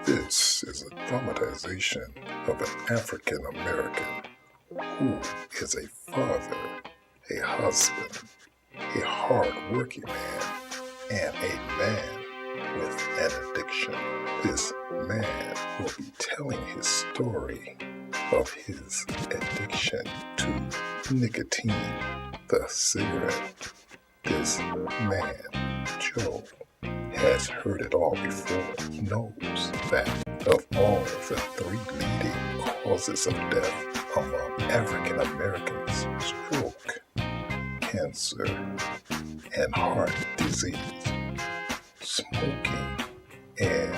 This is a dramatization of an African American who is a father, a husband, a hard-working man, and a man with an addiction. This man will be telling his story of his addiction to nicotine, the cigarette. This man, Joe, has heard it all before. He knows that of all of the 3 leading causes of death among African Americans, stroke, cancer, and heart disease, smoking, and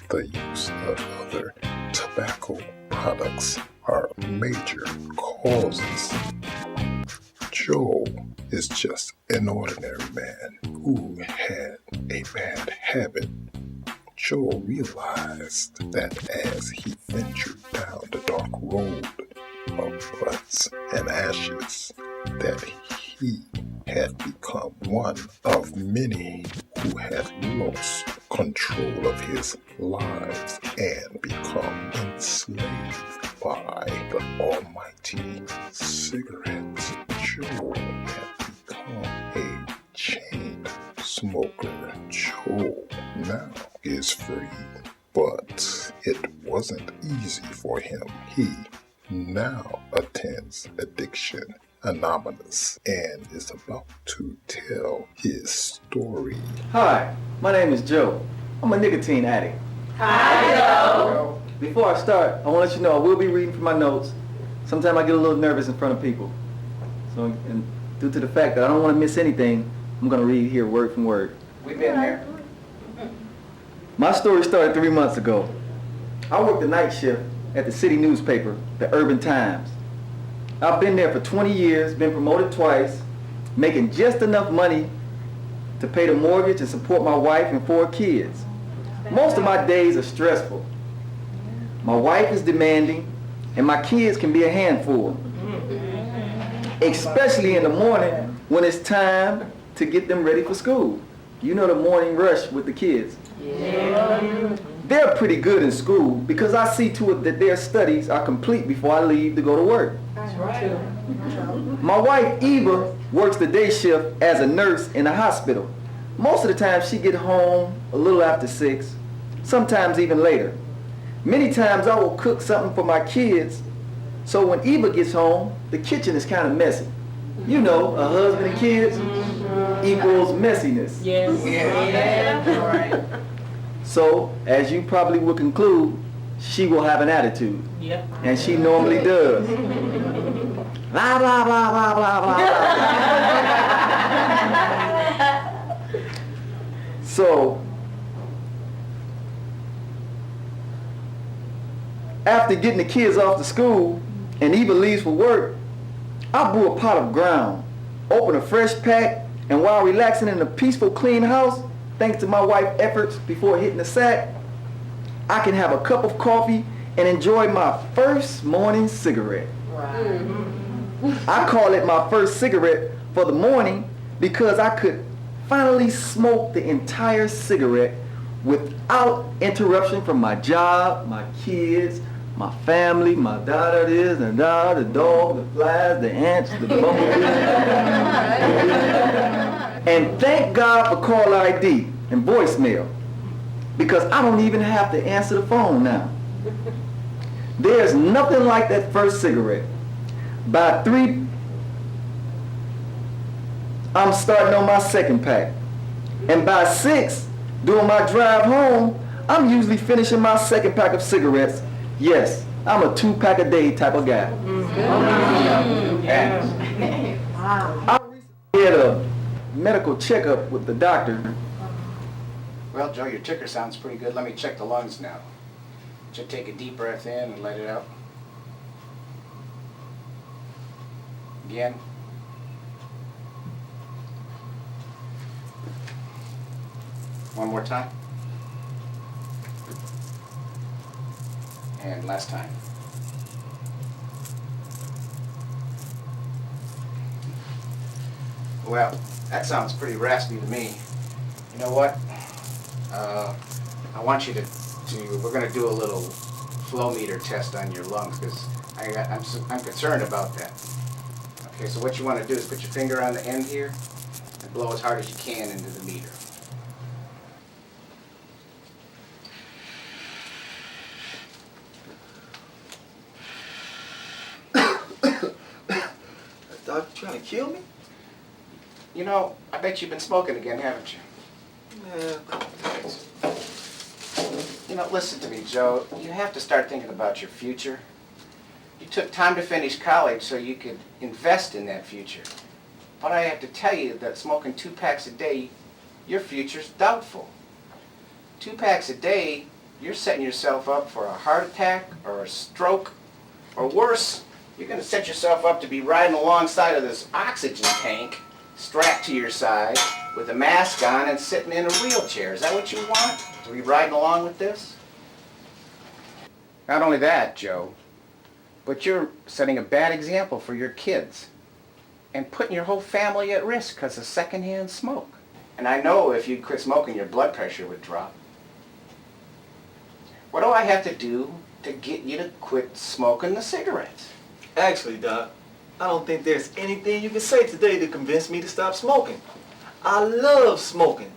the use of other tobacco products are major causes. Joe is just an ordinary man who had a bad habit. Joe realized that as he ventured down the dark road of butts and ashes, that he had become one of many who had lost control of his lives and become enslaved by the almighty cigarettes. Joe had become a chain smoker. Joe now is free, but it wasn't easy for him. He now attends Addiction Anonymous and is about to tell his story. Hi, my name is Joe. I'm a nicotine addict. Hi, Joe. Before I start, I want to let you know I will be reading from my notes. Sometimes I get a little nervous in front of people. So, and due to the fact that I don't want to miss anything, I'm going to read here word from word. We've been there. My story started 3 months ago. I worked the night shift at the city newspaper, the Urban Times. I've been there for 20 years, been promoted twice, making just enough money to pay the mortgage and support my wife and 4 kids. Most of my days are stressful. My wife is demanding, and my kids can be a handful. Especially in the morning when it's time to get them ready for school. You know the morning rush with the kids. Yeah. They're pretty good in school because I see to it that their studies are complete before I leave to go to work. That's right. My wife, Eva, works the day shift as a nurse in a hospital. Most of the time she gets home a little after 6, sometimes even later. Many times I will cook something for my kids, so when Eva gets home, the kitchen is kind of messy. You know, a husband and kids equals messiness. Yes. Yeah. All right. So, as you probably will conclude, she will have an attitude. Yep. And she normally does. Blah, blah, blah, blah, blah, blah, blah. So, after getting the kids off to school and Eva leaves for work, I brew a pot of ground, open a fresh pack, and while relaxing in a peaceful, clean house, thanks to my wife's efforts before hitting the sack, I can have a cup of coffee and enjoy my first morning cigarette. Right. I call it my first cigarette for the morning because I could finally smoke the entire cigarette without interruption from my job, my kids, my family, my this, the dog, the flies, the ants, the bumblebees. And thank God for call ID and voicemail, because I don't even have to answer the phone now. There's nothing like that first cigarette. By 3, I'm starting on my second pack. And by 6, during my drive home, I'm usually finishing my second pack of cigarettes. Yes, I'm a 2-pack a day type of guy. I recently had a medical checkup with the doctor. Well, Joe, your ticker sounds pretty good. Let me check the lungs now. Just take a deep breath in and let it out. Again. One more time. And last time. Well, that sounds pretty raspy to me. You know what? I want you to we're going to do a little flow meter test on your lungs because I'm concerned about that. Okay, so what you want to do is put your finger on the end here and blow as hard as you can into the meter. Doc, you trying to kill me? You know, I bet you've been smoking again, haven't you? Man, You know, listen to me, Joe. You have to start thinking about your future. You took time to finish college so you could invest in that future. But I have to tell you that smoking 2 packs a day, your future's doubtful. 2 packs a day, you're setting yourself up for a heart attack or a stroke, or worse, you're going to set yourself up to be riding alongside of this oxygen tank strapped to your side with a mask on and sitting in a wheelchair. Is that what you want? To be riding along with this? Not only that, Joe, but you're setting a bad example for your kids and putting your whole family at risk because of secondhand smoke. And I know if you'd quit smoking, your blood pressure would drop. What do I have to do to get you to quit smoking the cigarettes? actually, Doc, I don't think there's anything you can say today to convince me to stop smoking. I love smoking.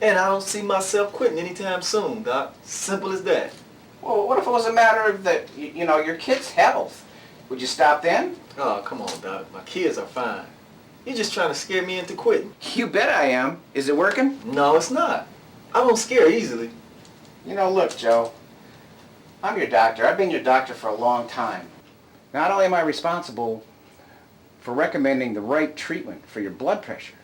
And I don't see myself quitting anytime soon, Doc. Simple as that. Well, what if it was a matter of that, you know, your kid's health? Would you stop then? Oh, come on, Doc. My kids are fine. You're just trying to scare me into quitting. You bet I am. Is it working? No, it's not. I don't scare easily. You know, look, Joe, I'm your doctor. I've been your doctor for a long time. Not only am I responsible for recommending the right treatment for your blood pressure,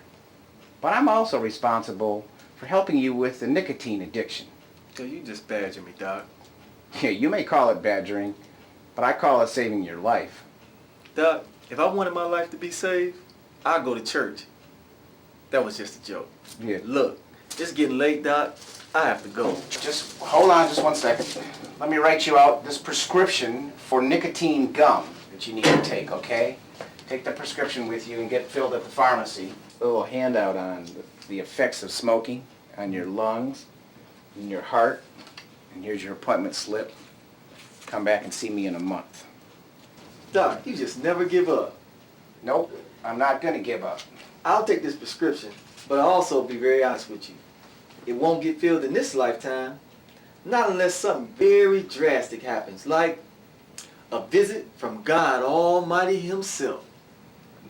but I'm also responsible for helping you with the nicotine addiction. So you just badger me, Doc. Yeah, you may call it badgering, but I call it saving your life. Doc, if I wanted my life to be saved, I'd go to church. That was just a joke. Yeah. Look, it's getting late, Doc. I have to go. Just hold on just one second. Let me write you out this prescription for nicotine gum that you need to take, okay? Take the prescription with you and get it filled at the pharmacy. A little handout on the effects of smoking on your lungs and your heart. And here's your appointment slip. Come back and see me in a month. Doc, you just never give up. Nope, I'm not gonna give up. I'll take this prescription, but I'll also be very honest with you. It won't get filled in this lifetime, not unless something very drastic happens, like a visit from God Almighty himself.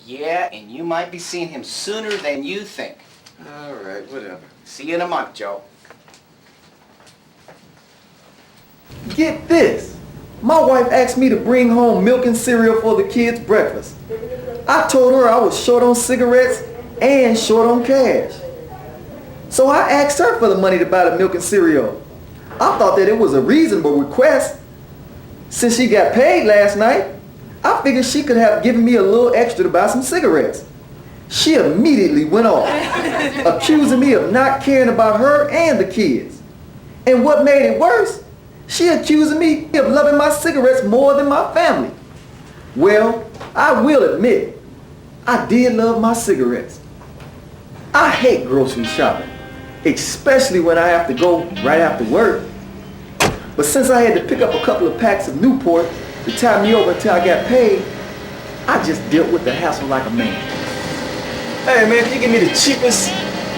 Yeah, and you might be seeing him sooner than you think. All right, whatever. See you in a month, Joe. Get this. My wife asked me to bring home milk and cereal for the kids' breakfast. I told her I was short on cigarettes and short on cash. So I asked her for the money to buy the milk and cereal. I thought that it was a reasonable request. Since she got paid last night, I figured she could have given me a little extra to buy some cigarettes. She immediately went off, accusing me of not caring about her and the kids. And what made it worse, she accusing me of loving my cigarettes more than my family. Well, I will admit, I did love my cigarettes. I hate grocery shopping, especially when I have to go right after work. But since I had to pick up a couple of packs of Newport to tie me over until I got paid, I just dealt with the hassle like a man. Hey man, can you give me the cheapest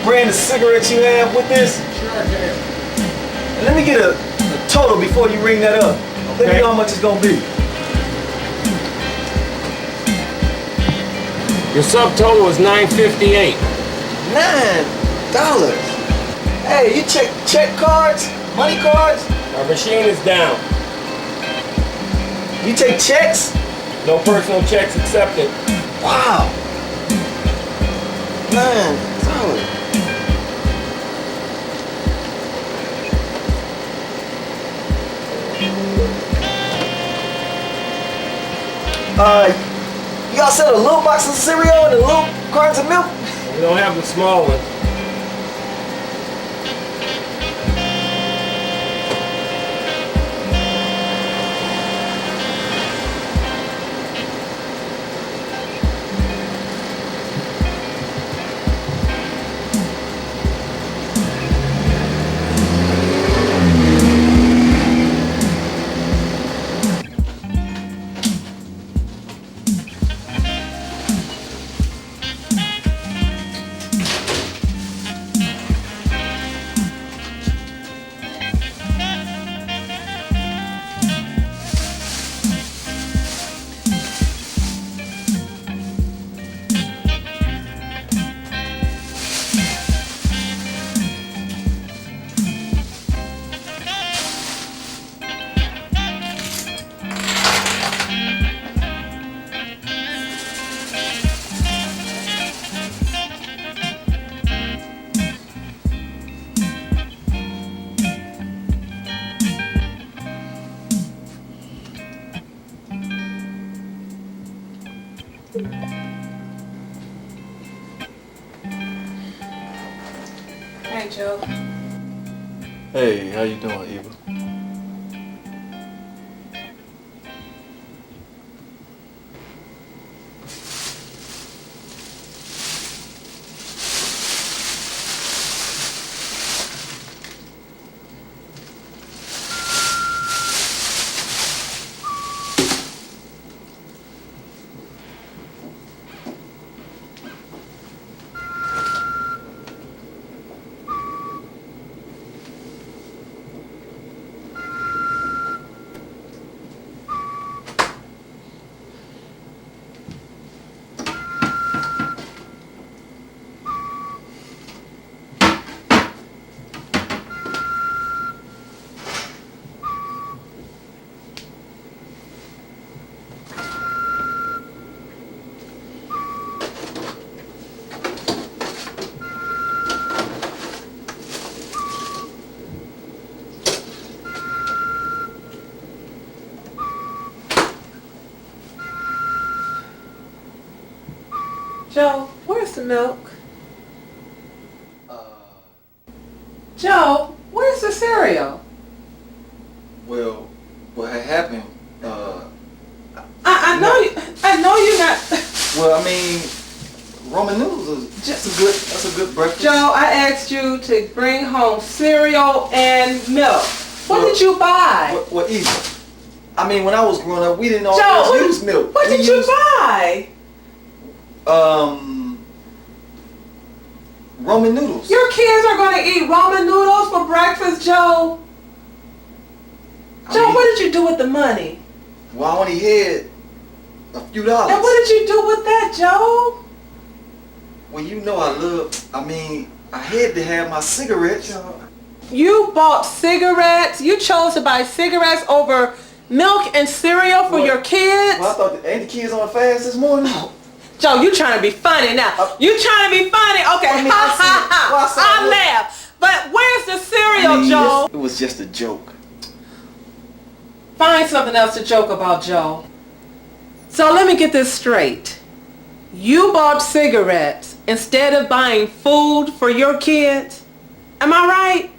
brand of cigarettes you have with this? Sure I can. And let me get a total before you ring that up. Let me know how much it's gonna be. Your subtotal is $9.58. $9. Hey, you check cards? Money cards? Our machine is down. You take checks? No personal checks accepted. Wow. $9. Y'all sell a little box of cereal and a little cartons of milk? We don't have the small one. Hi, Joe. Hey, how you doing, Eva? Joe, where's the milk? Joe, where's the cereal? Well, what had happened, I know you're not. well, I mean, Roman noodles is that's a good breakfast. Joe, I asked you to bring home cereal and milk. What Well, did you buy? What Eva? I mean, when I was growing up, we didn't Joe, always use milk. What We did you used, buy? Roman noodles. Your kids are going to eat ramen noodles for breakfast, Joe. Joe, mean- what did you do with the money? Well, I only had a few dollars. And what did you do with that, Joe? Well, you know I had to have my cigarettes. You bought cigarettes. You chose to buy cigarettes over milk and cereal for your kids. Well, I thought, ain't the kids on a fast this morning? Joe, you trying to be funny now. You trying to be funny? Okay, I mean, I laugh. But where's the cereal, Joe? It was just a joke. Find something else to joke about, Joe. So let me get this straight. You bought cigarettes instead of buying food for your kids? Am I right?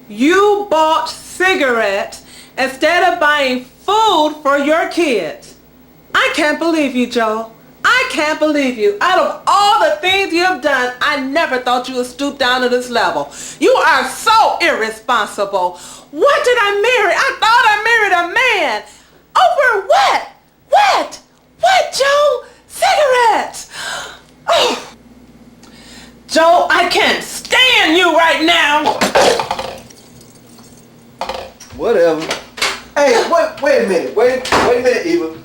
You bought cigarettes instead of buying food for your kids. I can't believe you, Joe. I can't believe you. Out of all the things you have done, I never thought you would stoop down to this level. You are so irresponsible. What did I marry? I thought I married a man. Over what? What? What, Joe? Cigarettes. Oh. Joe, I can't stand you right now. Whatever. Hey, wait a minute. Wait a minute, Eva.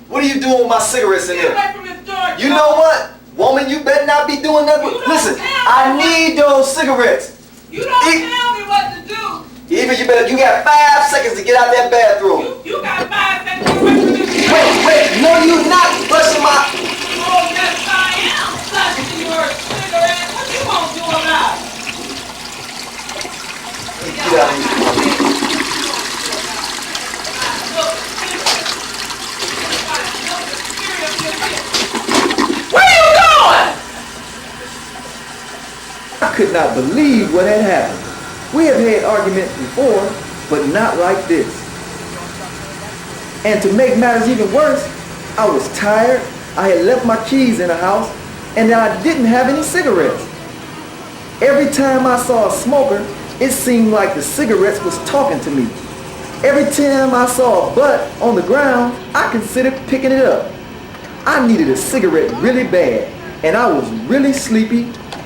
What are you doing with my cigarettes in Get there? away from this door, You Joe. know what? Woman, you better not be doing nothing. You don't Listen, tell I me need those cigarettes. You don't Eva, tell me what to do. Eva, you got 5 seconds to get out that bathroom. You got 5 seconds to wait for this. Wait, no, you're not brushing my... Oh, yes, I am touching your cigarette. What you gonna do about it? Get out of here. Where you going? I could not believe what had happened. We have had arguments before, but not like this. And to make matters even worse, I was tired, I had left my keys in the house, and I didn't have any cigarettes. Every time I saw a smoker, it seemed like the cigarettes was talking to me. Every time I saw a butt on the ground, I considered picking it up. I needed a cigarette really bad, and I was really sleepy,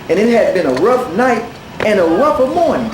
and it had been a rough night and a rougher morning.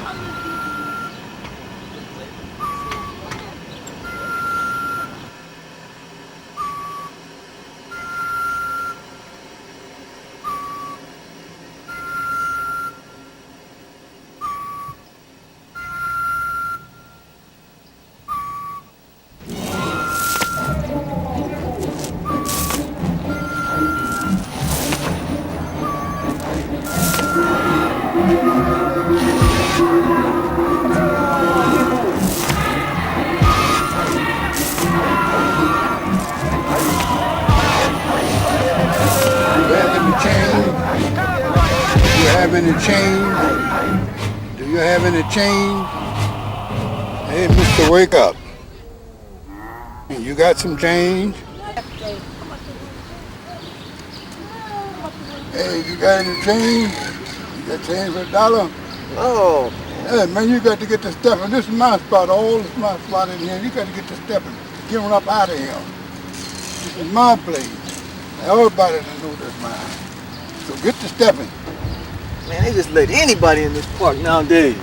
You have any change? you have any change? Hey, Mr. Wake Up. You got some change? Hey, you got any change? You got change for $1? Oh, Hey, man, you got to get the stuff. This is my spot. All this is my spot in here. You got to get the stuff and get on up out of here. This is my place. Everybody that knows this mine. So get the stepping. man, they just let anybody in this park nowadays.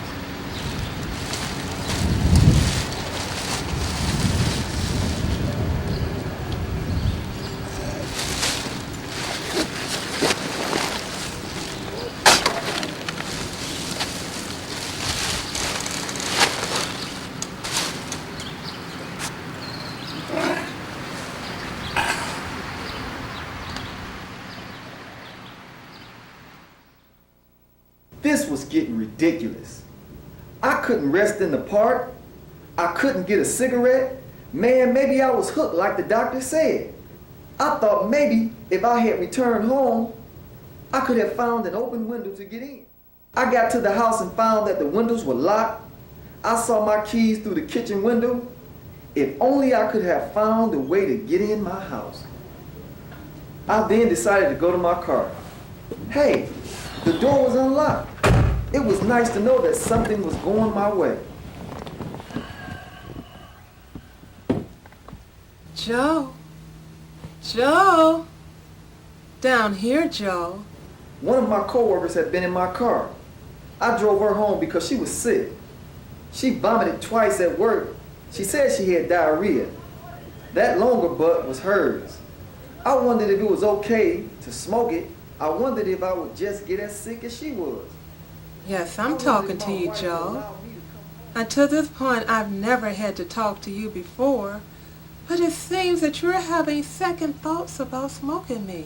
This was getting ridiculous. I couldn't rest in the park. I couldn't get a cigarette. Man, maybe I was hooked like the doctor said. I thought maybe if I had returned home, I could have found an open window to get in. I got to the house and found that the windows were locked. I saw my keys through the kitchen window. If only I could have found a way to get in my house. I then decided to go to my car. Hey, the door was unlocked. It was nice to know that something was going my way. Joe. Joe. Down here, Joe. One of my coworkers had been in my car. I drove her home because she was sick. She vomited twice at work. She said she had diarrhea. That longer butt was hers. I wondered if it was okay to smoke it. I wondered if I would just get as sick as she was. Yes, I'm talking to you, Joe. Until this point, I've never had to talk to you before, but it seems that you're having second thoughts about smoking me.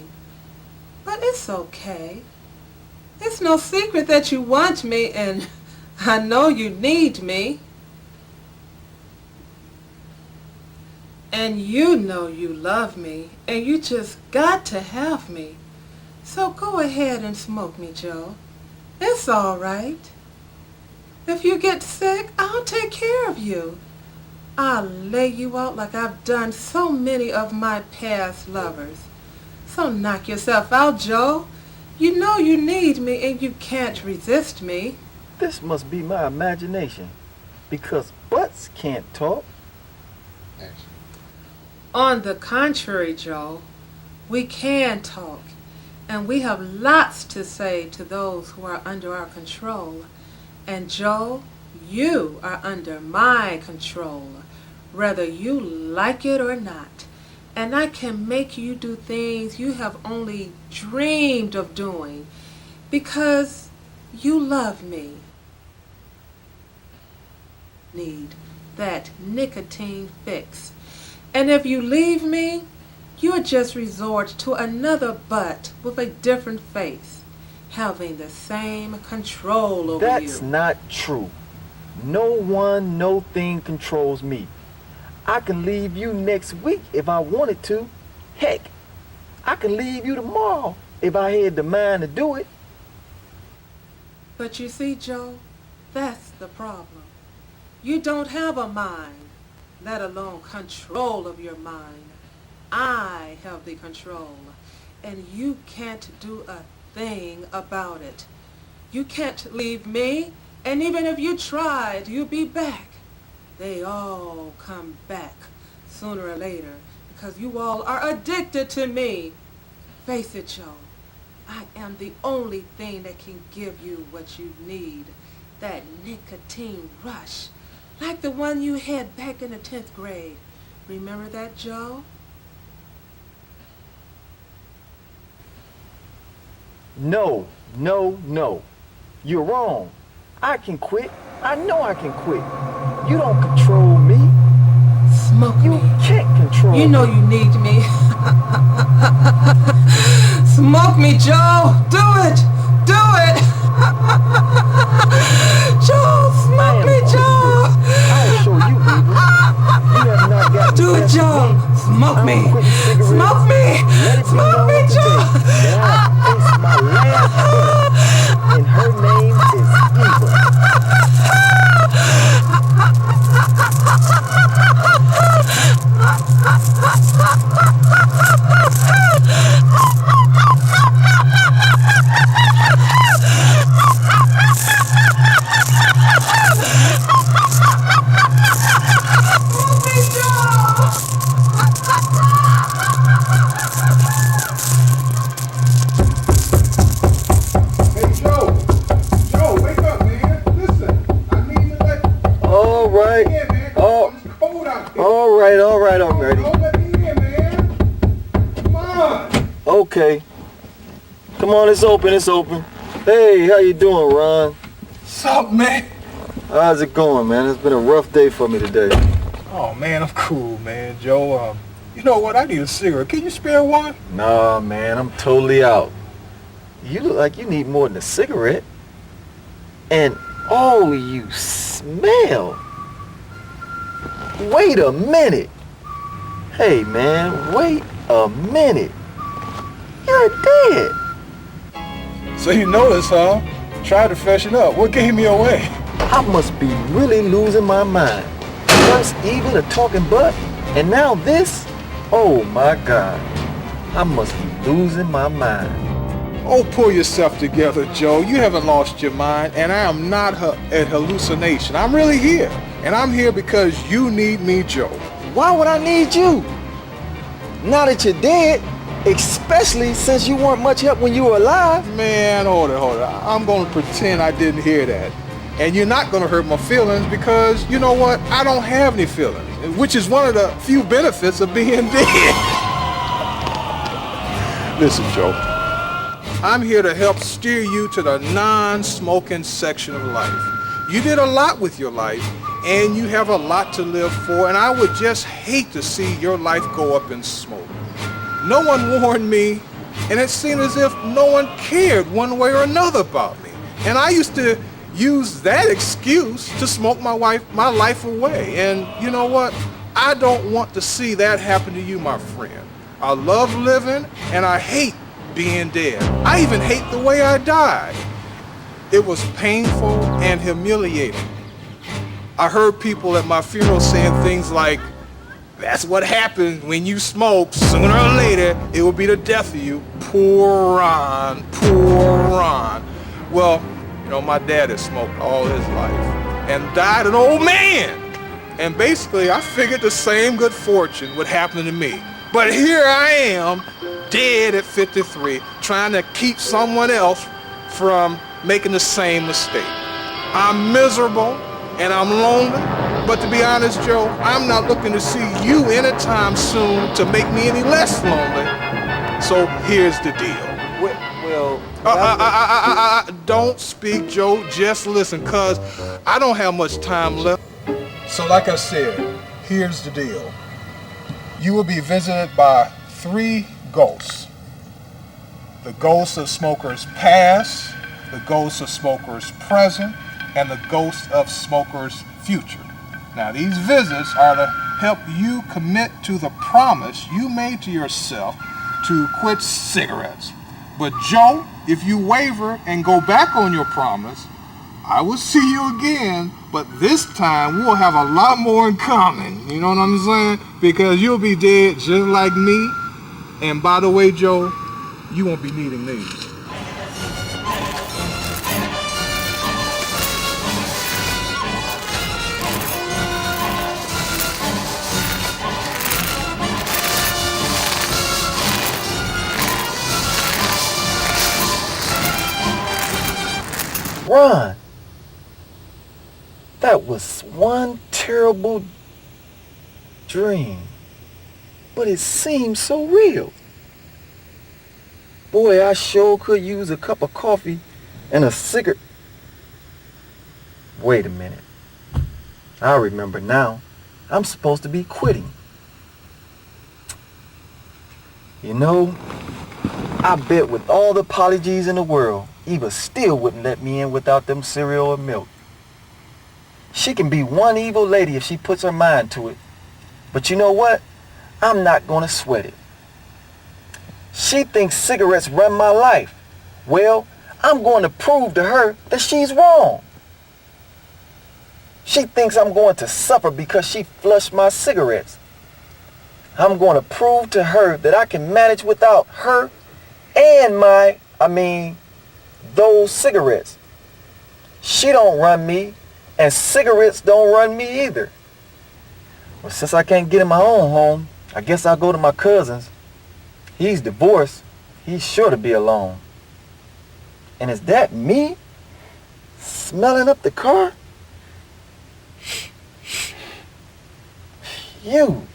But it's okay. It's no secret that you want me, and I know you need me. And you know you love me, and you just got to have me. So go ahead and smoke me, Joe. It's all right. If you get sick, I'll take care of you. I'll lay you out like I've done so many of my past lovers. So knock yourself out, Joe. You know you need me and you can't resist me. This must be my imagination, because butts can't talk. On the contrary, Joe, we can talk. And we have lots to say to those who are under our control. And Joe, you are under my control, whether you like it or not. And I can make you do things you have only dreamed of doing because you love me. Need that nicotine fix. And if you leave me, you'll just resort to another butt with a different face, having the same control over you. That's not true. No one, no thing controls me. I can leave you next week if I wanted to. Heck, I can leave you tomorrow if I had the mind to do it. But you see, Joe, that's the problem. You don't have a mind, let alone control of your mind. I have the control, and you can't do a thing about it. You can't leave me, and even if you tried, you'd be back. They all come back sooner or later because you all are addicted to me. Face it, Joe. I am the only thing that can give you what you need, that nicotine rush, like the one you had back in the 10th grade. Remember that, Joe? No, no, no. You're wrong. I can quit. I know I can quit. You don't control me. Smoke You me. can't control me. You know you need me. Smoke me, Joe. Do it. Do it. Joe, smoke me, Joe. I'll show you, Evil. You have not got Do it, Joe. Smoke me. Smoke me. Smoke me, Joe. That I face my last bullet, and her name is Evil. right, I'm ready. Don't let me in, man. Come on. Okay. Come on, it's open. Hey, how you doing, Ron? What's up, man? How's it going, man? It's been a rough day for me today. Oh, man, I'm cool, man. Joe, you know what? I need a cigarette. Can you spare one? Nah, man, I'm totally out. You look like you need more than a cigarette. And oh, you smell. Wait a minute. Hey, man, wait a minute. You're dead. So you notice, huh? Tried to freshen up. What gave me away? I must be really losing my mind. First evil, a talking butt, and now this? Oh my God. I must be losing my mind. Oh, pull yourself together, Joe. You haven't lost your mind, and I am not a hallucination. I'm really here, and I'm here because you need me, Joe. Why would I need you? Now that you're dead, especially since you weren't much help when you were alive. Man, hold it. I'm going to pretend I didn't hear that. And you're not going to hurt my feelings because, you know what? I don't have any feelings, which is one of the few benefits of being dead. Listen, Joe. I'm here to help steer you to the non-smoking section of life. You did a lot with your life, and you have a lot to live for, and I would just hate to see your life go up in smoke. No one warned me, and it seemed as if no one cared one way or another about me. And I used to use that excuse to smoke my life away. And you know what? I don't want to see that happen to you, my friend. I love living, and I hate being dead. I even hate the way I died. It was painful and humiliating. I heard people at my funeral saying things like, "That's what happens when you smoke. Sooner or later, it will be the death of you. Poor Ron, poor Ron." Well, you know, my dad had smoked all his life and died an old man. And basically, I figured the same good fortune would happen to me. But here I am, dead at 53, trying to keep someone else from making the same mistake. I'm miserable and I'm lonely, but to be honest, Joe, I'm not looking to see you anytime soon to make me any less lonely. So here's the deal. Well, Don't speak, Joe, just listen, cause I don't have much time left. So like I said, here's the deal. You will be visited by 3 ghosts. The ghosts of smokers past, the ghosts of smokers present, and the ghosts of smokers future. Now these visits are to help you commit to the promise you made to yourself to quit cigarettes. But Joe, if you waver and go back on your promise, I will see you again, but this time we'll have a lot more in common. You know what I'm saying? Because you'll be dead just like me. And by the way, Joe, you won't be needing these. Ron, that was one terrible dream, but it seems so real. Boy, I sure could use a cup of coffee and a cigarette. Wait a minute. I remember now. I'm supposed to be quitting. You know, I bet with all the apologies in the world, Eva still wouldn't let me in without them cereal or milk. She can be one evil lady if she puts her mind to it. But you know what? I'm not going to sweat it. She thinks cigarettes run my life. Well, I'm going to prove to her that she's wrong. She thinks I'm going to suffer because she flushed my cigarettes. I'm going to prove to her that I can manage without her and those cigarettes. She don't run me, and cigarettes don't run me either. Well, since I can't get in my own home, I guess I'll go to my cousin's. He's divorced. He's sure to be alone. And is that me smelling up the car? You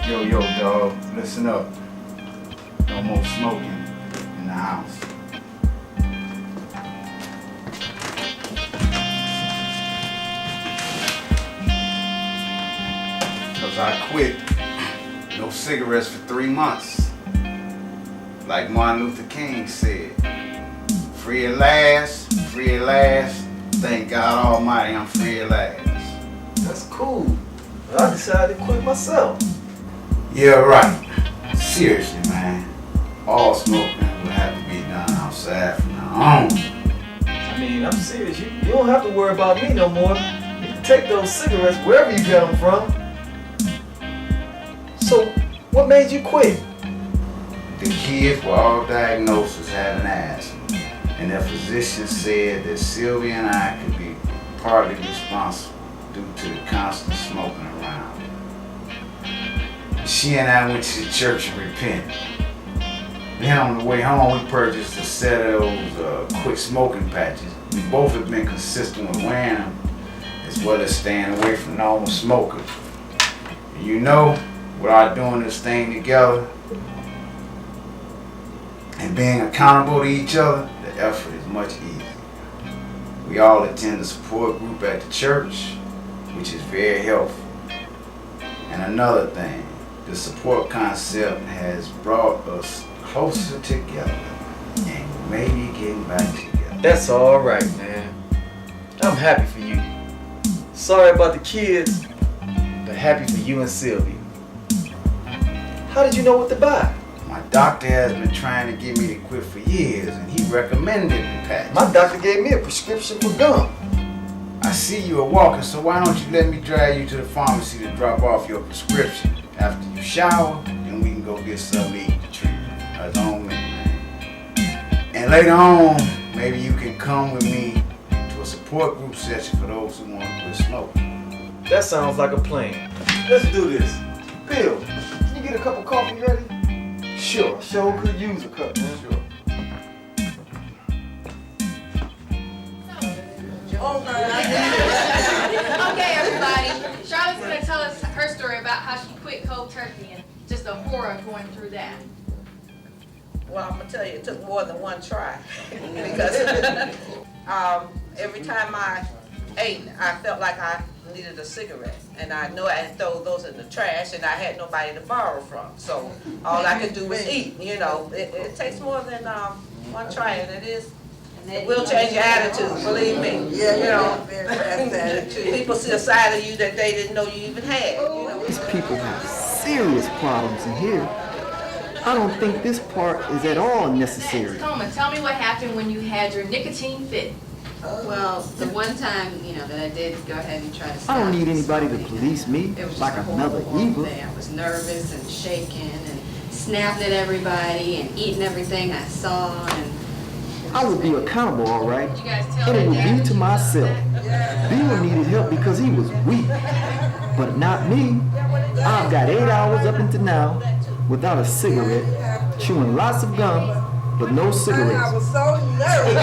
Yo, dog, listen up. No more smoking in the house. Cause I quit. No cigarettes for 3 months. Like Martin Luther King said, free at last, free at last. Thank God Almighty, I'm free at last. That's cool. But I decided to quit myself. Yeah, right. Seriously, man. All smoking will have to be done outside from now on. I mean, I'm serious. You don't have to worry about me no more. You can take those cigarettes wherever you get them from. So, what made you quit? The kids were all diagnosed as having asthma, and their physician said that Sylvia and I could be partly responsible due to the constant smoking around. She and I went to the church and repented. Then on the way home, we purchased a set of those quit smoking patches. We both have been consistent with wearing them, as well as staying away from normal smokers. And you know, without doing this thing together and being accountable to each other, the effort is much easier. We all attend a support group at the church, which is very helpful. And another thing, the support concept has brought us closer together and maybe getting back together. That's all right, man. I'm happy for you. Sorry about the kids, but happy for you and Sylvia. How did you know what to buy? My doctor has been trying to get me to quit for years, and he recommended the patch. My doctor gave me a prescription for gum. I see you are walking, so why don't you let me drive you to the pharmacy to drop off your prescription? After you shower, then we can go get something to eat to treat you. That's on me, man. And later on, maybe you can come with me to a support group session for those who want to quit smoking. That sounds like a plan. Let's do this. Bill, can you get a cup of coffee ready? Sure. Sure could use a cup, man. Sure. Okay, everybody. Charlotte's going to tell us her story about how she quit cold turkey and just the horror of going through that. Well, I'm gonna tell you, it took more than one try because every time I ate, I felt like I needed a cigarette, and I knew I had thrown those in the trash, and I had nobody to borrow from. So all I could do was eat. You know, it takes more than one try, and it will change your attitude. Believe me. Yeah, you know, very fast attitude. people see a side of you that they didn't know you even had. You know? These people have serious problems in here. I don't think this part is at all necessary. Coleman, tell me what happened when you had your nicotine fit. Well, the one time, that I did go ahead and try to stop. I don't need anybody to police me It was just like a another horrible evil. thing. I was nervous and shaking and snapping at everybody and eating everything I saw. And I would be accountable, all right, Did you guys tell and it that would dad be that to you myself. Bill needed help because he was weak, but not me. I've got 8 hours up until now without a cigarette, chewing lots of gum, but no I cigarettes. was so nervous.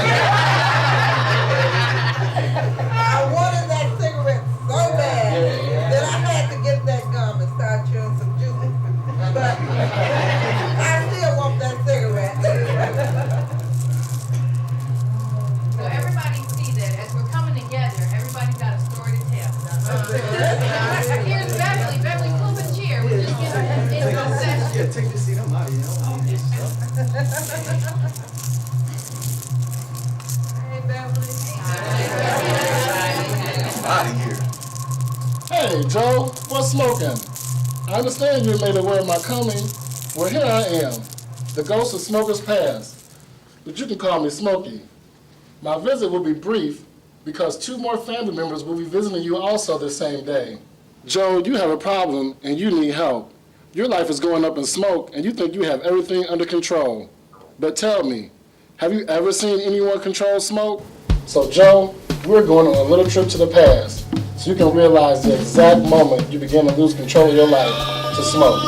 I wanted that cigarette so bad that I had to get that gum and start chewing some juice. But I still want that cigarette. So everybody see that as we're coming together, everybody's got a story to tell. Here's Beverly. Beverly, pull the chair. We're just getting into a session. Yeah, take this seat. I'm out of here. Hey, Beverly. Out of here. Hey, Joe, what's smoking? I understand you made aware of my coming. Well, here I am, the ghost of Smoker's Past. But you can call me Smokey. My visit will be brief because 2 more family members will be visiting you also the same day. Joe, you have a problem and you need help. Your life is going up in smoke and you think you have everything under control. But tell me, have you ever seen anyone control smoke? So Joe, we're going on a little trip to the past so you can realize the exact moment you begin to lose control of your life to smoke.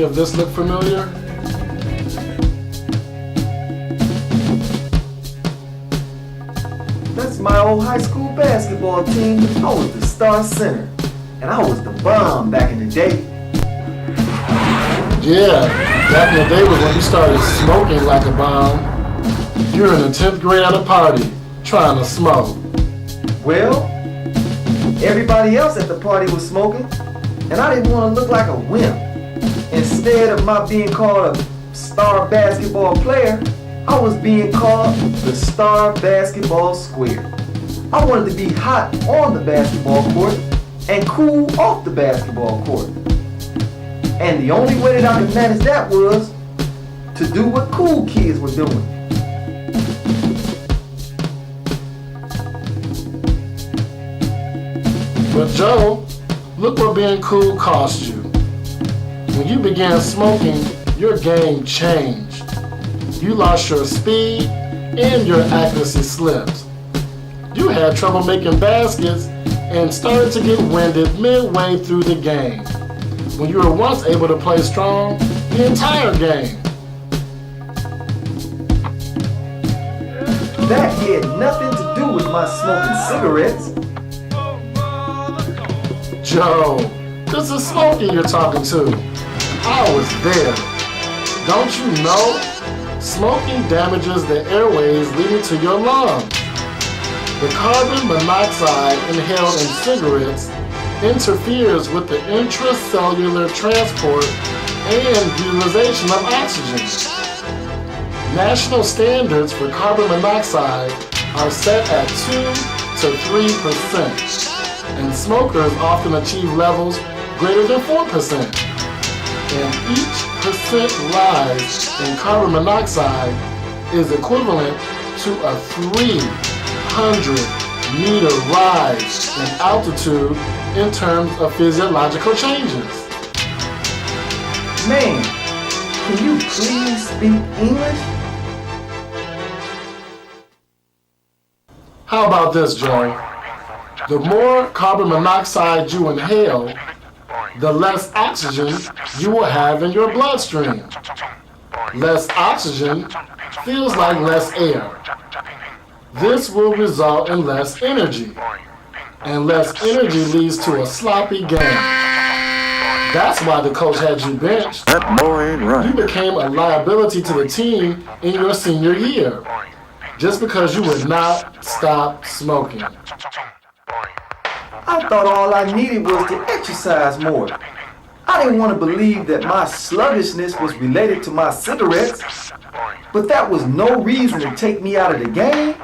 any of this look familiar? That's my old high school basketball team. I was the star center, and I was the bomb back in the day. Yeah, back in the day was when you started smoking like a bomb. You're in the 10th grade at a party, trying to smoke. Well, everybody else at the party was smoking, and I didn't want to look like a wimp. Instead of my being called a star basketball player, I was being called the star basketball square. I wanted to be hot on the basketball court and cool off the basketball court. And the only way that I could manage that was to do what cool kids were doing. But Joe, look what being cool cost you. When you began smoking, your game changed. You lost your speed and your accuracy slipped. You had trouble making baskets and started to get winded midway through the game, when you were once able to play strong the entire game. That had nothing to do with my smoking cigarettes. Joe, this is Smokey you're talking to. I was there. Don't you know? Smoking damages the airways leading to your lungs. The carbon monoxide inhaled in cigarettes interferes with the intracellular transport and utilization of oxygen. National standards for carbon monoxide are set at 2 to 3%, and smokers often achieve levels greater than 4%. And each percent rise in carbon monoxide is equivalent to a 300-meter rise in altitude in terms of physiological changes. Man, can you please speak English? How about this, Joe? The more carbon monoxide you inhale, the less oxygen you will have in your bloodstream. Less oxygen feels like less air. This will result in less energy, and less energy leads to a sloppy game. That's why the coach had you benched. That boy ain't right. You became a liability to the team in your senior year, just because you would not stop smoking. I thought all I needed was to exercise more. I didn't want to believe that my sluggishness was related to my cigarettes, but that was no reason to take me out of the game.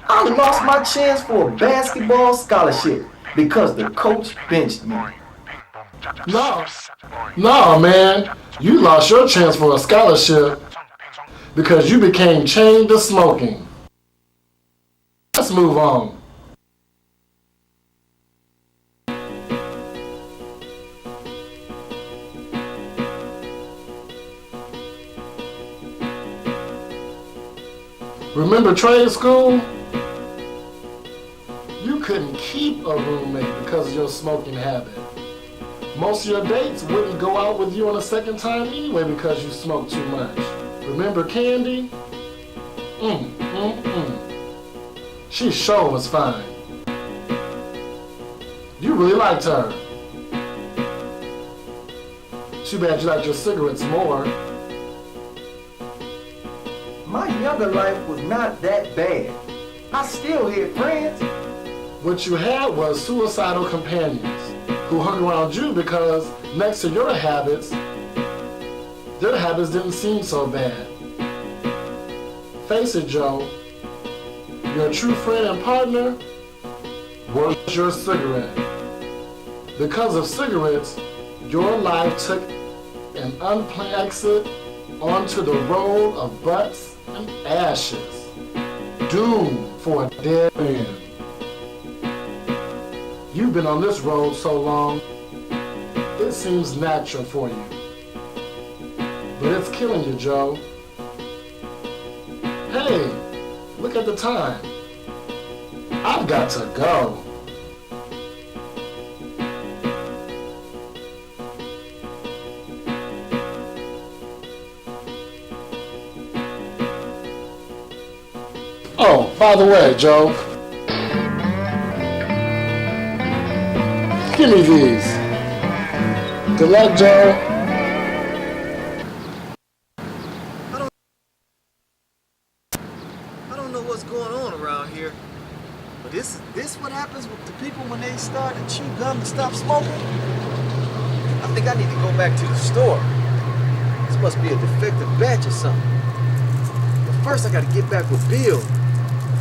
I lost my chance for a basketball scholarship because the coach benched me. No, man. You lost your chance for a scholarship because you became chained to smoking. Let's move on. Remember trade school? You couldn't keep a roommate because of your smoking habit. Most of your dates wouldn't go out with you on a second time anyway because you smoked too much. Remember Candy? She sure was fine. You really liked her. Too bad you liked your cigarettes more. My younger life was not that bad. I still had friends. What you had was suicidal companions who hung around you because next to your habits, their habits didn't seem so bad. Face it, Joe, your true friend and partner was your cigarette. Because of cigarettes, your life took an unplanned exit onto the road of butts and ashes, doomed for a dead end. You've been on this road so long, it seems natural for you. But it's killing you, Joe. Hey, look at the time. I've got to go. Oh, by the way, Joe. Give me these. Good luck, Joe. I don't know what's going on around here, but this what happens with the people when they start to chew gum and stop smoking? I think I need to go back to the store. This must be a defective batch or something. But first I gotta get back with Bill,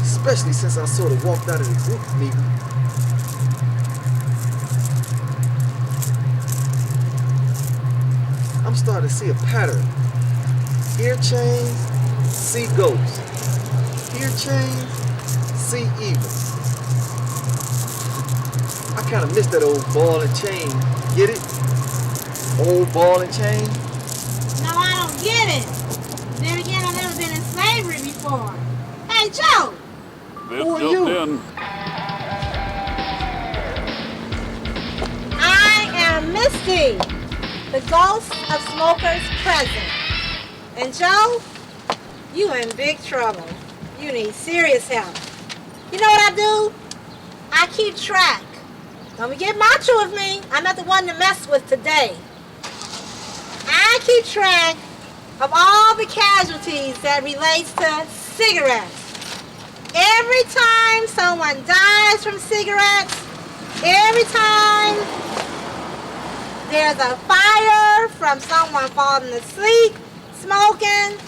especially since I sort of walked out of the group meeting. I'm starting to see a pattern. Ear chains, see ghosts. Ear chains, see evil. I kind of miss that old ball and chain. Get it? Old ball and chain? No, I don't get it. Then again, I've never been in slavery before. Hey, Joe! Who are you? I am Misty, the ghost of smokers present. And Joe, you in big trouble. You need serious help. You know what I do? I keep track. Don't get macho with me. I'm not the one to mess with today. I keep track of all the casualties that relates to cigarettes. Every time someone dies from cigarettes, every time there's a fire from someone falling asleep, smoking,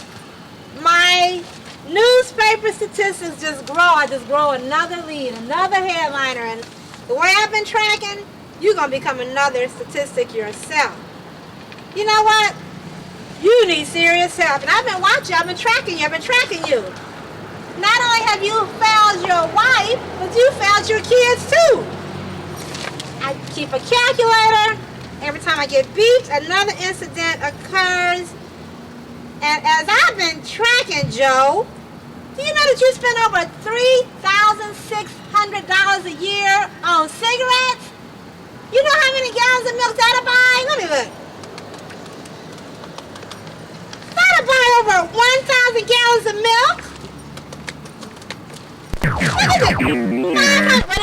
my newspaper statistics just grow. I just grow another lead, another headliner, and the way I've been tracking, you're going to become another statistic yourself. You know what? You need serious help. And I've been watching, I've been tracking you. Not only have you failed your wife, but you failed your kids too. I keep a calculator. Every time I get beeped, another incident occurs. And as I've been tracking, Joe, do you know that you spend over $3,600 a year on cigarettes? You know how many gallons of milk that'll buy? Let me look. That'll buy over 1,000 gallons of milk. Look at it. Wait a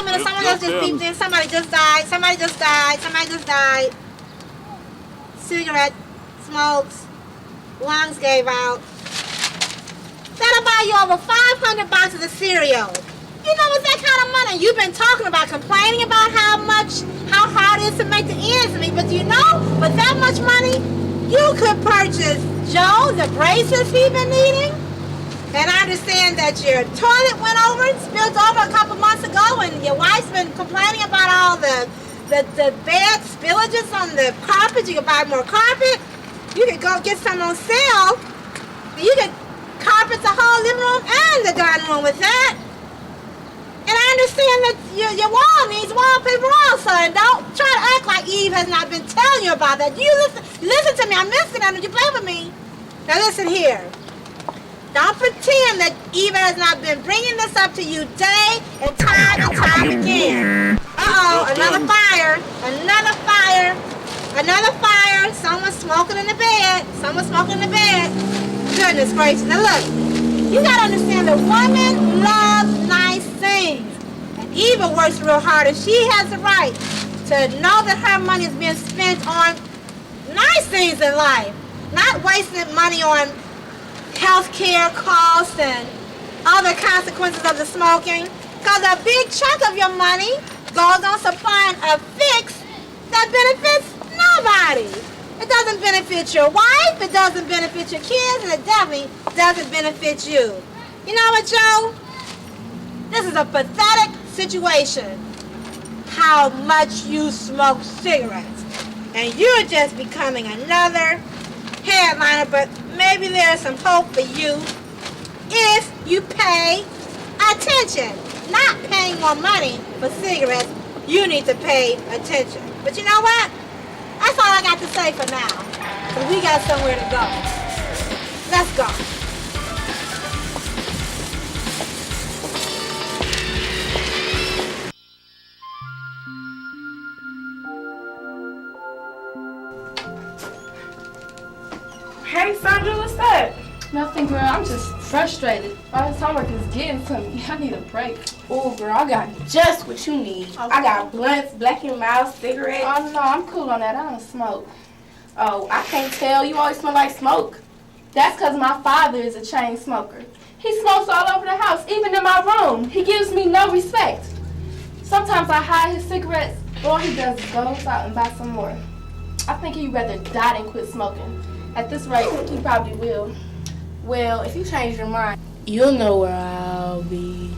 minute, someone else just beeped in. Somebody just died. Cigarette smokes. Lungs gave out. That'll buy you over 500 boxes of cereal. You know, with that kind of money, you've been talking about, complaining about how hard it is to make the ends meet. But you know, with that much money, you could purchase Joe the braces he's been needing. And I understand that your toilet spilled over a couple months ago, and your wife's been complaining about all the bad spillages on the carpet. You could buy more carpet. You could go get some on sale. You could carpet the whole living room and the dining room with that. And I understand that your wall needs wallpaper also. And don't try to act like Eve has not been telling you about that. You listen to me. I'm listening. Would you play with me? Now listen here. Don't pretend that Eva has not been bringing this up to you day and time again. Uh-oh, another fire. Someone's smoking in the bed. Goodness gracious. Now look, you gotta understand that women love nice things. And Eva works real hard, and she has the right to know that her money is being spent on nice things in life. Not wasting money on health care costs and other consequences of the smoking. Because a big chunk of your money goes on supplying a fix that benefits nobody. It doesn't benefit your wife, it doesn't benefit your kids, and it definitely doesn't benefit you. You know what, Joe? This is a pathetic situation. How much you smoke cigarettes. And you're just becoming another headliner, but maybe there's some hope for you if you pay attention. Not paying more money for cigarettes, you need to pay attention. But you know what? That's all I got to say for now. Because we got somewhere to go. Let's go. Hey, Sandra, what's that? Nothing, girl. I'm just frustrated. All this homework is getting to me. I need a break. Oh, girl, I got just what you need. I got blunts, Black and Mild, cigarettes. Oh, no, I'm cool on that. I don't smoke. Oh, I can't tell. You always smell like smoke. That's because my father is a chain smoker. He smokes all over the house, even in my room. He gives me no respect. Sometimes I hide his cigarettes. All he does is goes out and buy some more. I think he'd rather die than quit smoking. At this rate, he probably will. Well, if you change your mind, you'll know where I'll be.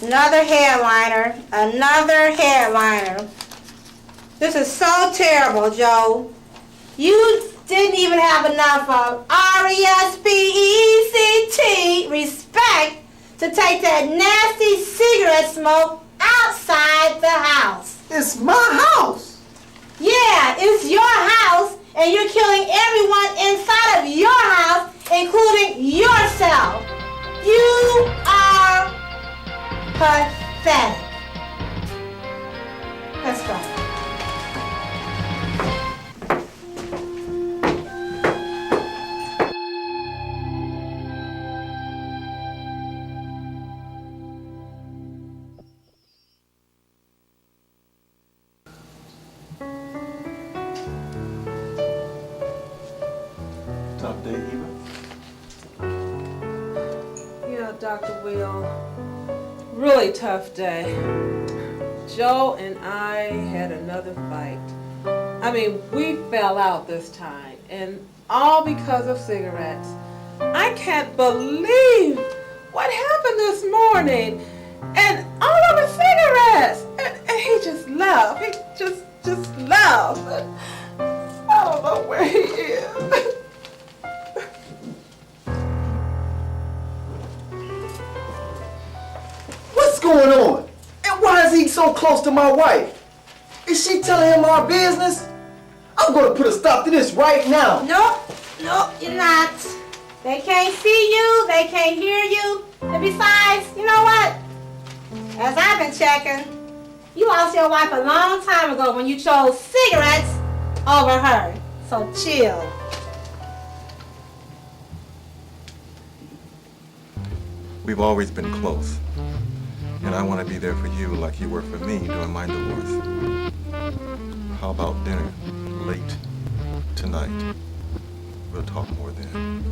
Another hairliner, another hairliner. This is so terrible, Joe. You didn't even have enough of RESPECT, respect, to take that nasty cigarette smoke outside the house. It's my house. Yeah, it's your house, and you're killing everyone inside of your house, including yourself. You are pathetic. Let's go. Tough day, Eva? Yeah, Dr. Will. Really tough day. Joe and I had another fight. I mean, we fell out this time, and all because of cigarettes. I can't believe what happened this morning, and all of the cigarettes. And he just left. He just left. I don't know where he is. What's going on? And why is he so close to my wife? Is she telling him our business? I'm gonna put a stop to this right now. Nope, you're not. They can't see you, they can't hear you. And besides, you know what? As I've been checking, you lost your wife a long time ago when you chose cigarettes over her. So chill. We've always been close. And I want to be there for you like you were for me during my divorce. How about dinner late tonight? We'll talk more then.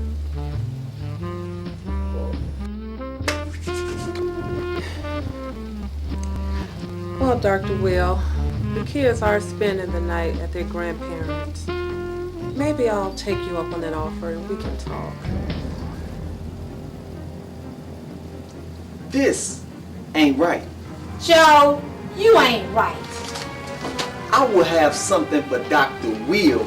Well, Dr. Will, the kids are spending the night at their grandparents'. Maybe I'll take you up on that offer and we can talk. This ain't right. Joe, you ain't right. I will have something for Dr. Will.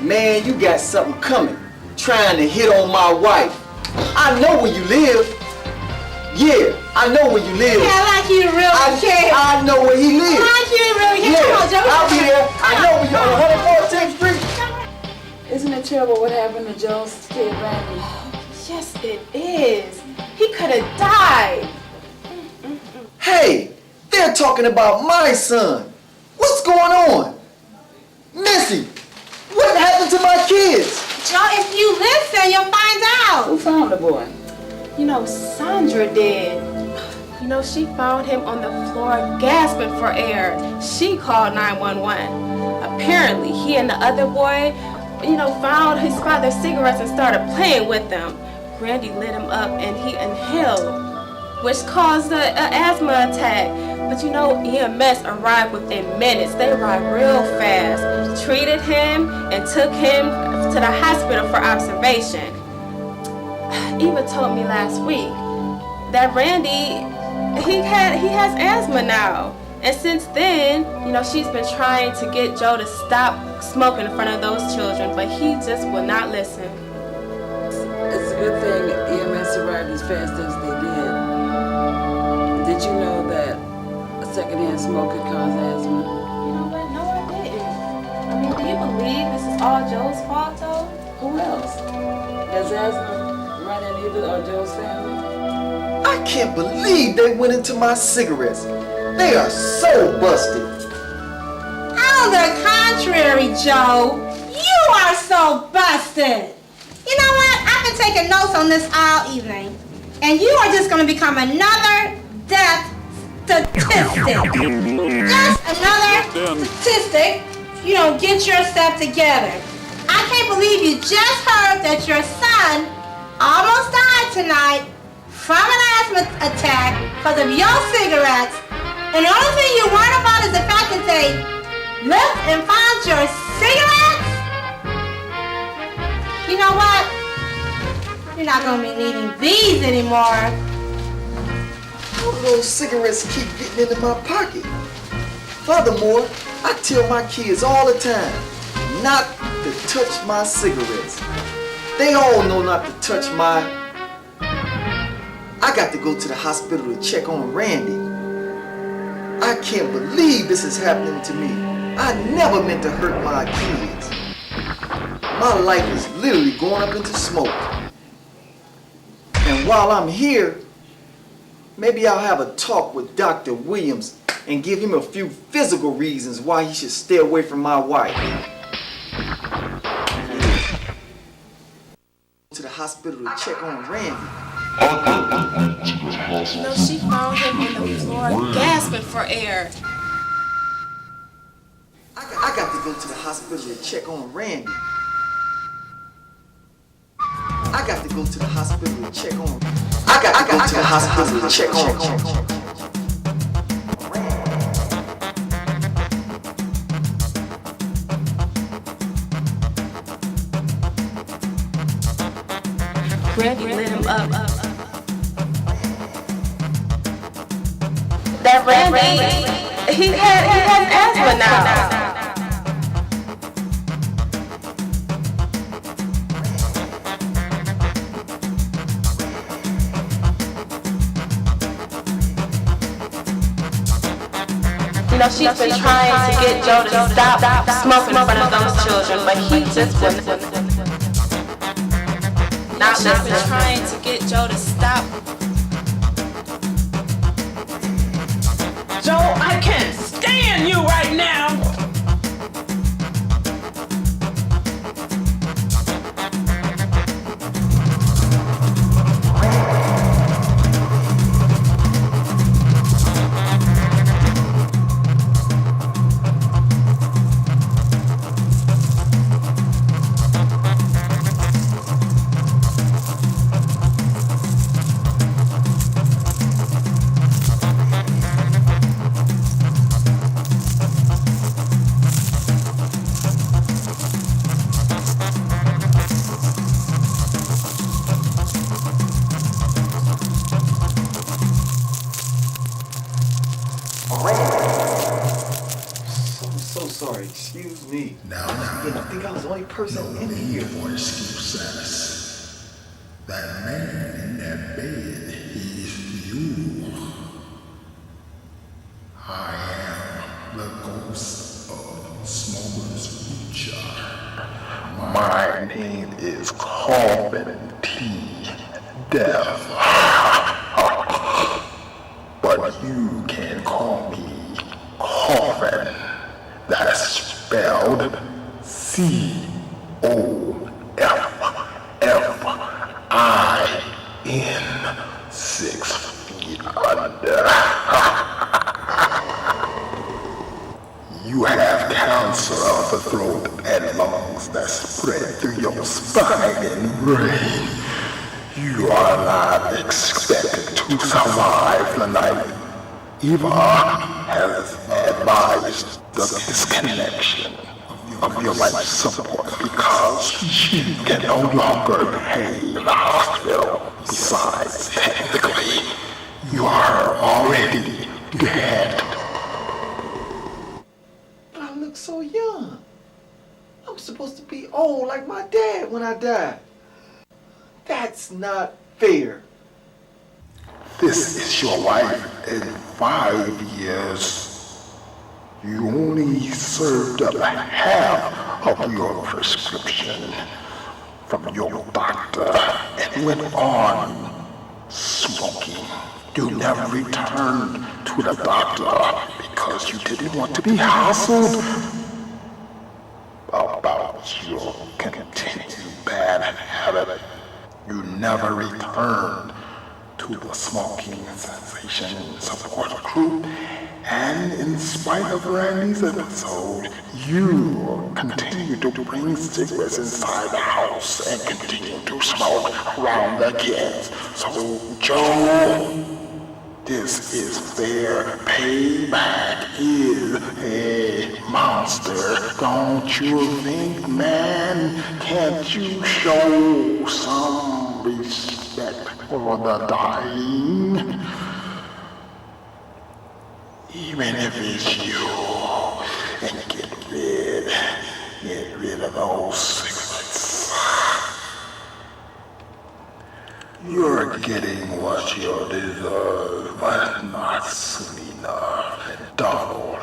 Man, you got something coming, trying to hit on my wife. I know where you live. Yeah, I know where you live. Yeah, like you really care. I know where he lives. Like you really care. Yeah, Come on, Joe. I'll be there. I know where you're on 114th Street. Isn't it terrible what happened to Joe's kid, Randy? Yes, it is. He could have died. Hey, they're talking about my son. What's going on? Missy, what happened to my kids? Joe, if you listen, you'll find out. Who found the boy? You know, Sandra did. You know, she found him on the floor gasping for air. She called 911. Apparently, he and the other boy found his father's cigarettes and started playing with them. Randy lit him up and he inhaled, which caused an asthma attack. But EMS arrived within minutes. They arrived real fast, treated him, and took him to the hospital for observation. Eva told me last week that Randy, he has asthma now. And since then, she's been trying to get Joe to stop smoking in front of those children, but he just will not listen. It's a good thing EMS arrived as fast as they did. Did you know that a secondhand smoke could cause asthma? You know what? No, I didn't. Do you believe this is all Joe's fault, though? Who else? Does asthma run in either of Joe's family? I can't believe they went into my cigarettes. They are so busted. On the contrary, Joe, you are so busted. You know what? I've been taking notes on this all evening, and you are just going to become another death statistic. Just another statistic. Get yourself together. I can't believe you just heard that your son almost died tonight from an asthma attack because of your cigarettes. And the only thing you worried about is the fact that they left and found your cigarettes? You know what? You're not going to be needing these anymore. How do those cigarettes keep getting into my pocket? Furthermore, I tell my kids all the time not to touch my cigarettes. They all know not to touch my... I got to go to the hospital to check on Randy. I can't believe this is happening to me. I never meant to hurt my kids. My life is literally going up into smoke. And while I'm here, maybe I'll have a talk with Dr. Williams and give him a few physical reasons why he should stay away from my wife. To the hospital to check on Randy. She found him on the floor gasping for air. I got to go to the hospital to check on Randy. I got to go to the hospital to check on. I got to go to the hospital to check on. Randy lit him up. That Randy, he has asthma now. She's been trying to get Joe to stop smoking in front of those children, but he just wouldn't. Now she's been trying to get Joe to stop. Joe, I can't stand you right now. Sorry, excuse me. Now, I think I was the only person in here. For excuses. That man in that bed is you. I am the ghost of Smoker's future. My name is Corbin T. Death. But you can call me Corbin. That's spelled C-O-F-F-I-N, 6 feet under. You have cancer of the throat and lungs. cravings that spread through your spine and brain. You are not expected to survive the night. Eva has advised the disconnection of your life support because she can no longer pay the hospital. Besides, technically, you are already dead. But I look so young. I'm supposed to be old like my dad when I die. That's not fair. This is your life in 5 years. You only served up half of your prescription from your doctor and went on smoking. You never returned to the doctor because you didn't want to be hassled about your continued bad habit. You never returned to the smoking cessation support group, and in spite of Randy's episode, you continue to bring cigarettes inside the house and continue to smoke around the kids. So, Joe, this is fair. Payback is a monster. Don't you think, man? Can't you show some respect for the dying? Even if it's you, and get rid of those cigarettes. You're getting what you deserve, but not soon enough. Donald,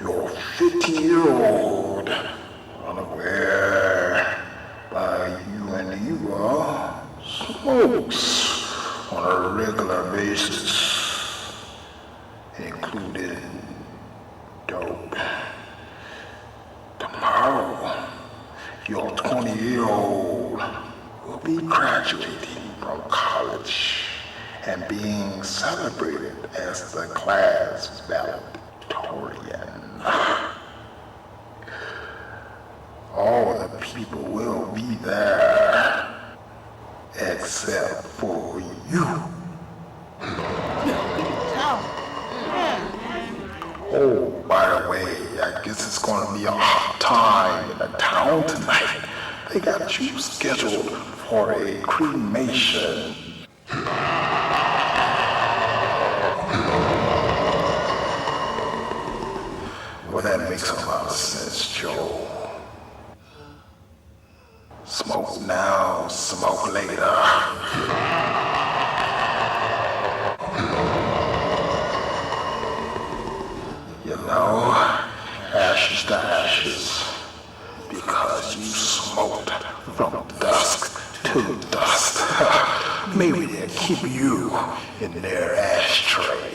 your 50-year-old, unaware by you and you smokes on a regular basis, including dope. Tomorrow, your 20-year-old will be graduating from college and being celebrated as the class valedictorian. All the people will be there, except for you. Oh, by the way, I guess it's going to be a hot time in the town tonight. They got you scheduled for a cremation. Well, that makes a lot of sense, Joe. Smoke now, smoke later. You know, ashes to ashes, because you smoked from dusk to dust. Maybe they'll keep you in their ashtray.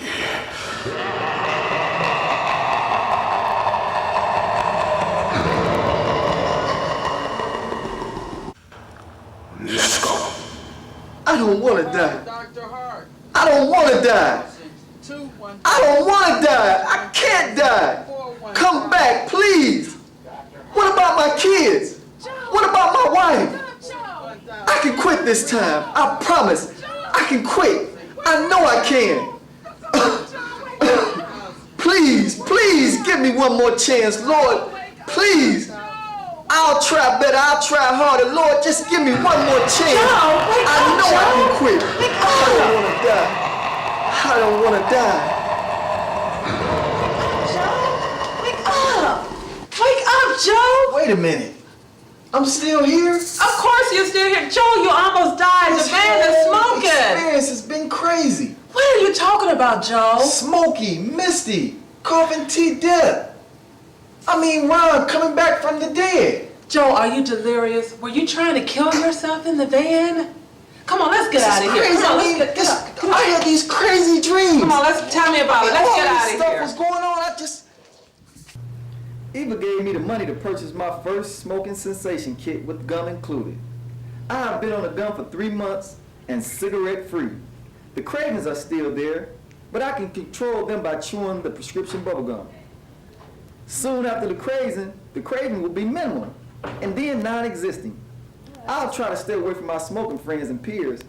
Let's go. I don't want to die. I don't want to die. I don't want to die. I can't die. Come back, please. What about my kids? What about my wife? I can quit this time. I promise. I can quit. I know I can. Please, please give me one more chance, Lord. Please. I'll try better. I'll try harder. Lord, just give me one more chance. I know I can quit. I don't want to die. I don't want to die. Wake up, Joe! Wait a minute. I'm still here? Of course you're still here. Joe, you almost died. The van is smoking. This experience has been crazy. What are you talking about, Joe? Smoky, misty, coughing tea death. I mean, Ron coming back from the dead. Joe, are you delirious? Were you trying to kill yourself in the van? Come on, let's get out of here. Crazy. Come on, let's get I had these crazy dreams. Come on, tell me about it. Let's get out of here. All this stuff was going on. Eva gave me the money to purchase my first smoking cessation kit with gum included. I've been on a gum for 3 months and cigarette free. The cravings are still there, but I can control them by chewing the prescription bubble gum. Soon after the craving will be minimal. and then non-existing. I'll try to stay away from my smoking friends and peers,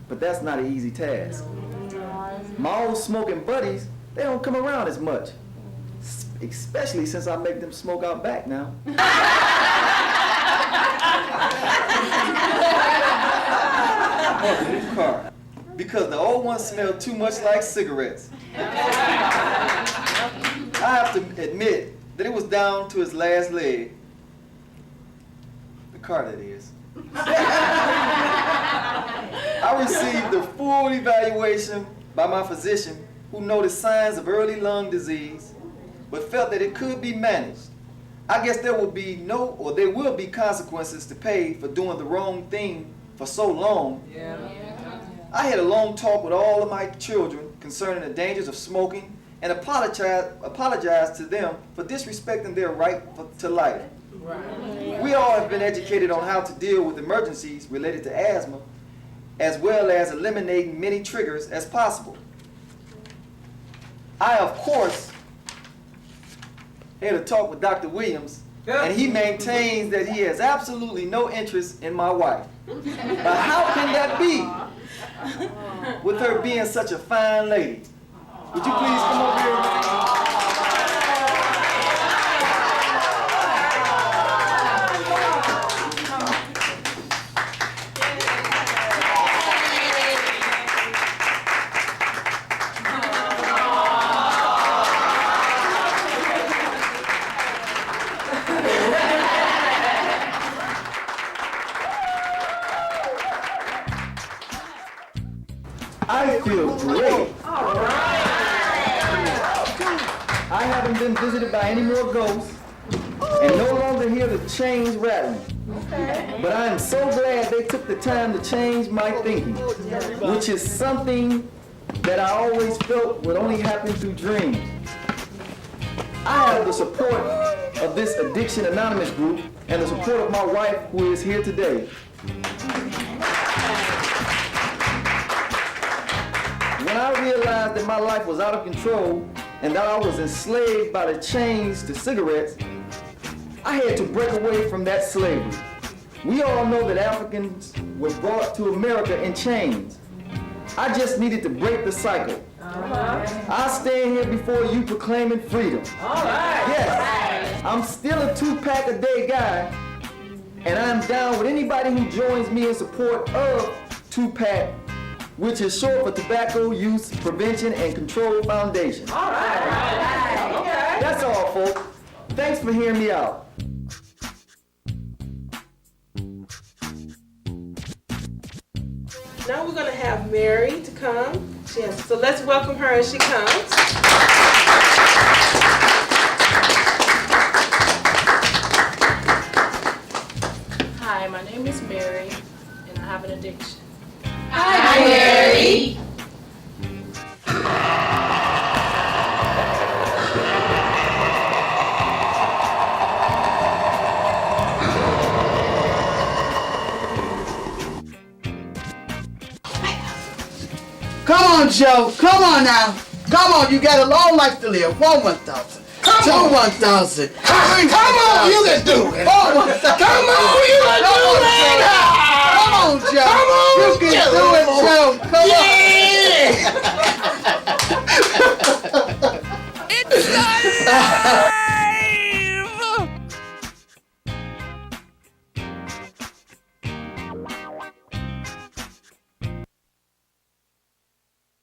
but that's not an easy task. My old smoking buddies, they don't come around as much, especially since I make them smoke out back now. Car, because the old ones smell too much like cigarettes. I have to admit that it was down to his last leg. The car, that is. I received a full evaluation by my physician, who noticed signs of early lung disease, but felt that it could be managed. I guess there will be there will be consequences to pay for doing the wrong thing for so long. I had a long talk with all of my children concerning the dangers of smoking and apologize to them for disrespecting their right to life. We all have been educated on how to deal with emergencies related to asthma, as well as eliminating many triggers as possible. I, of course, had a talk with Dr. Williams, and he maintains that he has absolutely no interest in my wife. But how can that be, with her being such a fine lady? Would you please come over here? I feel great. I haven't been visited by any more ghosts and no longer hear the chains rattling. But I am so glad they took the time to change my thinking, which is something that I always felt would only happen through dreams. I have the support of this Addiction Anonymous group and the support of my wife, who is here today. When I realized that my life was out of control and that I was enslaved by the chains to cigarettes, I had to break away from that slavery. We all know that Africans were brought to America in chains. I just needed to break the cycle. I stand here before you proclaiming freedom. Yes, I'm still a 2-pack a day guy, and I'm down with anybody who joins me in support of 2-pack, which is short for Tobacco Use Prevention and Control Foundation. That's all, folks. Thanks for hearing me out. Now we're going to have Mary to come. So let's welcome her as she comes. Hi, my name is Mary, and I have an addiction. Hi, Mary. Come on, Joe. Come on now. Come on, you got a long life to live. 1,000. Come on. 1,000. Come on, you can do it. 1,000. Come on, you can do it. Come on, Joe. Come on, you can do it, Joe. Come on.